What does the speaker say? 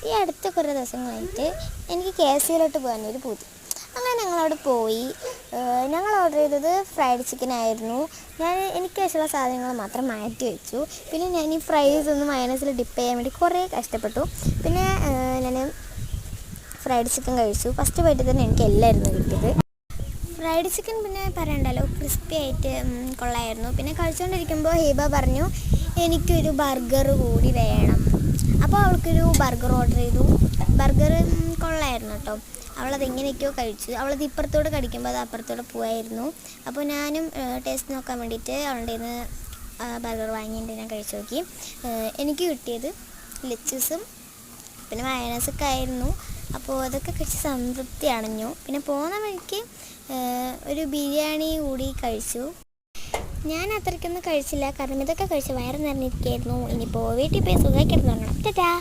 ഈ അടുത്ത കുറേ ദിവസങ്ങളായിട്ട് എനിക്ക് KFC പോകാനൊരു പൂതി. അങ്ങനെ ഞങ്ങളവിടെ പോയി. ഞങ്ങൾ ഓർഡർ ചെയ്തത് ഫ്രൈഡ് ചിക്കൻ ആയിരുന്നു. എനിക്ക് ആവശ്യമുള്ള സാധനങ്ങൾ മാത്രം മാറ്റി വെച്ചു. പിന്നെ ഞാൻ ഈ ഫ്രൈസ് ഒന്ന് മയോണൈസിൽ ഡിപ്പ് ചെയ്യാൻ വേണ്ടി കുറേ കഷ്ടപ്പെട്ടു. പിന്നെ ഞാൻ ഫ്രൈഡ് ചിക്കൻ കഴിച്ചു. ഫസ്റ്റ് ബൈറ്റിൽ തന്നെ എനിക്ക് എല്ലായിരുന്നു കിട്ടിയത്. ഫ്രൈഡ് ചിക്കൻ പിന്നെ പറയണ്ടല്ലോ, ക്രിസ്പി ആയിട്ട് കൊള്ളായിരുന്നു. പിന്നെ കഴിച്ചുകൊണ്ടിരിക്കുമ്പോൾ ഹീബ പറഞ്ഞു എനിക്കൊരു ബർഗർ കൂടി വേണം. അപ്പോൾ അവൾക്കൊരു ബർഗർ ഓർഡർ ചെയ്തു. ബർഗർ കൊള്ളായിരുന്നു കേട്ടോ. അവളത് എങ്ങനെയൊക്കെയോ കഴിച്ചു. അവളത് ഇപ്പുറത്തോടെ കടിക്കുമ്പോൾ അത് അപ്പുറത്തോടെ പോയായിരുന്നു. അപ്പോൾ ഞാനും ടേസ്റ്റ് നോക്കാൻ വേണ്ടിയിട്ട് അവളുടെ നിന്ന് ബർഗർ വാങ്ങിയിട്ട് ഞാൻ കഴിച്ചു നോക്കി. എനിക്ക് കിട്ടിയത് ലെച്ചൂസും പിന്നെ മയോണൈസൊക്കെ ആയിരുന്നു. അപ്പോൾ അതൊക്കെ കഴിച്ച് സംതൃപ്തി അണഞ്ഞു. പിന്നെ പോകുന്ന വഴിക്ക് ഒരു ബിരിയാണി കൂടി കഴിച്ചു. ഞാൻ അത്രയ്ക്കൊന്നും കഴിച്ചില്ല, കാരണം ഇതൊക്കെ കഴിച്ച് വയറ് നിറഞ്ഞിരിക്കുകയായിരുന്നു. ഇനിയിപ്പോൾ വീട്ടിൽ പോയി സുഖമായിട്ട് കിടന്നുറങ്ങണം. ടാറ്റാ.